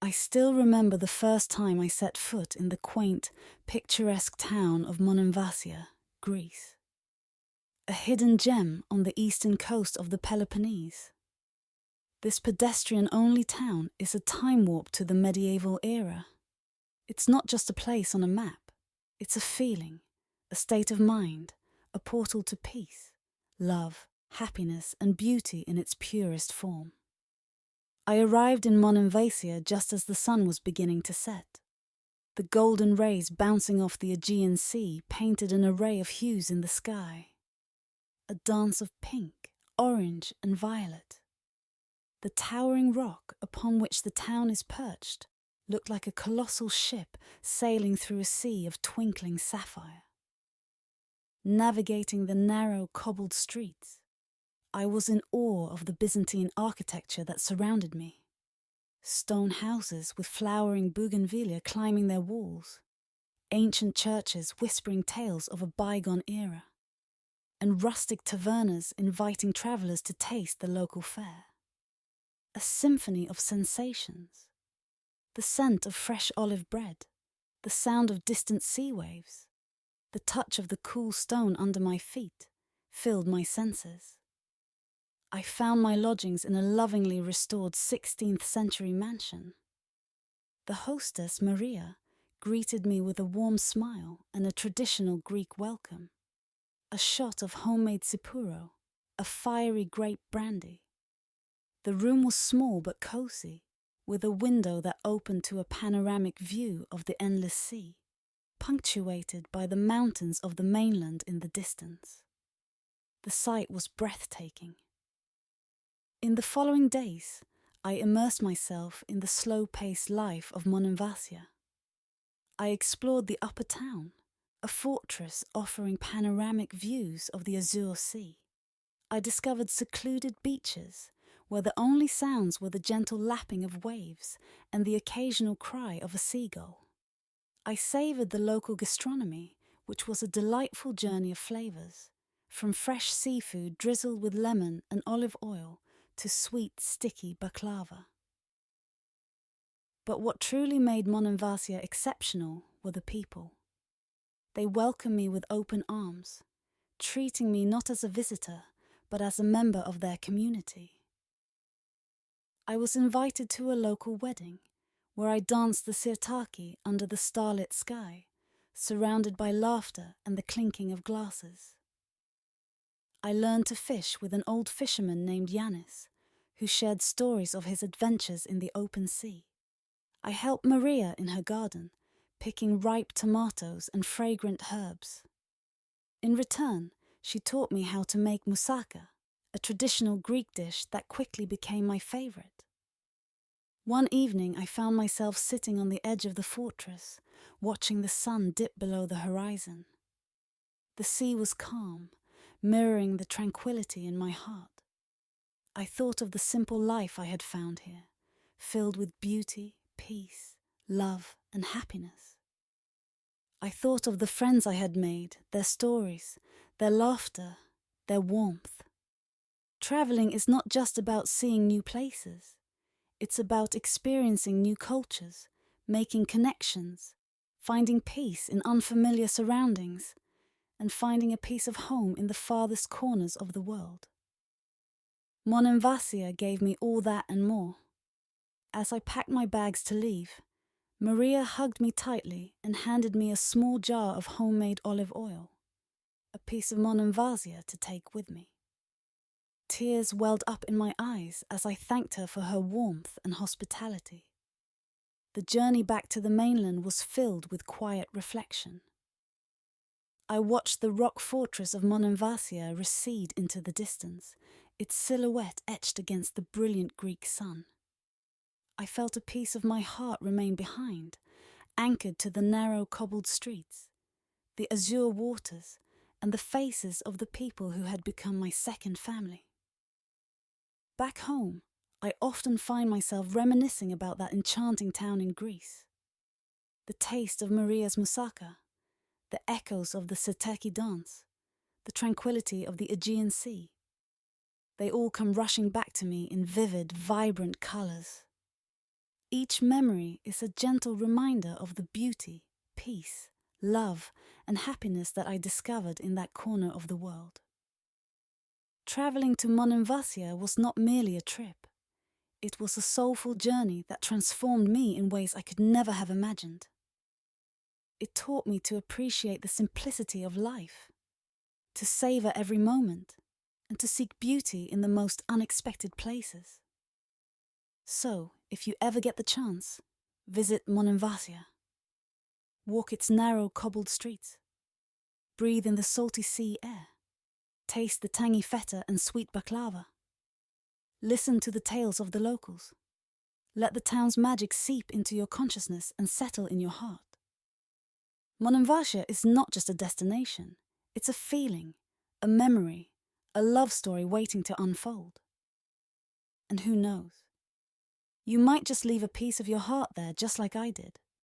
I still remember the first time I set foot in the quaint, picturesque town of Monemvasia, Greece. A hidden gem on the eastern coast of the Peloponnese. This pedestrian-only town is a time warp to the medieval era. It's not just a place on a map. It's a feeling, a state of mind, a portal to peace, love, happiness, and beauty in its purest form. I arrived in Monemvasia just as the sun was beginning to set. The golden rays bouncing off the Aegean Sea painted an array of hues in the sky. A dance of pink, orange, and violet. The towering rock upon which the town is perched looked like a colossal ship sailing through a sea of twinkling sapphire. Navigating the narrow, cobbled streets, I was in awe of the Byzantine architecture that surrounded me. Stone houses with flowering bougainvillea climbing their walls, ancient churches whispering tales of a bygone era, and rustic tavernas inviting travellers to taste the local fare. A symphony of sensations. The scent of fresh olive bread, the sound of distant sea waves, the touch of the cool stone under my feet filled my senses. I found my lodgings in a lovingly restored 16th century mansion. The hostess, Maria, greeted me with a warm smile and a traditional Greek welcome. A shot of homemade sipuro, a fiery grape brandy. The room was small but cozy, with a window that opened to a panoramic view of the endless sea, punctuated by the mountains of the mainland in the distance. The sight was breathtaking. In the following days, I immersed myself in the slow-paced life of Monemvasia. I explored the upper town, a fortress offering panoramic views of the Azure Sea. I discovered secluded beaches where the only sounds were the gentle lapping of waves and the occasional cry of a seagull. I savoured the local gastronomy, which was a delightful journey of flavours, from fresh seafood drizzled with lemon and olive oil to sweet, sticky baklava. But what truly made Monemvasia exceptional were the people. They welcomed me with open arms, treating me not as a visitor, but as a member of their community. I was invited to a local wedding, where I danced the sirtaki under the starlit sky, surrounded by laughter and the clinking of glasses. I learned to fish with an old fisherman named Yanis, who shared stories of his adventures in the open sea. I helped Maria in her garden, picking ripe tomatoes and fragrant herbs. In return, she taught me how to make moussaka, a traditional Greek dish that quickly became my favorite. One evening I found myself sitting on the edge of the fortress, watching the sun dip below the horizon. The sea was calm, mirroring the tranquility in my heart. I thought of the simple life I had found here, filled with beauty, peace, love, and happiness. I thought of the friends I had made, their stories, their laughter, their warmth. Traveling is not just about seeing new places. It's about experiencing new cultures, making connections, finding peace in unfamiliar surroundings, and finding a piece of home in the farthest corners of the world. Monemvasia gave me all that and more. As I packed my bags to leave, Maria hugged me tightly and handed me a small jar of homemade olive oil, a piece of Monemvasia to take with me. Tears welled up in my eyes as I thanked her for her warmth and hospitality. The journey back to the mainland was filled with quiet reflection. I watched the rock fortress of Monemvasia recede into the distance, its silhouette etched against the brilliant Greek sun. I felt a piece of my heart remain behind, anchored to the narrow cobbled streets, the azure waters, and the faces of the people who had become my second family. Back home, I often find myself reminiscing about that enchanting town in Greece. The taste of Maria's moussaka, the echoes of the sirtaki dance, the tranquility of the Aegean Sea. They all come rushing back to me in vivid, vibrant colours. Each memory is a gentle reminder of the beauty, peace, love, and happiness that I discovered in that corner of the world. Traveling to Monemvasia was not merely a trip. It was a soulful journey that transformed me in ways I could never have imagined. It taught me to appreciate the simplicity of life, to savor every moment, and to seek beauty in the most unexpected places. So, if you ever get the chance, visit Monemvasia. Walk its narrow cobbled streets. Breathe in the salty sea air. Taste the tangy feta and sweet baklava. Listen to the tales of the locals. Let the town's magic seep into your consciousness and settle in your heart. Monemvasia is not just a destination. It's a feeling, a memory, a love story waiting to unfold. And who knows? You might just leave a piece of your heart there just like I did.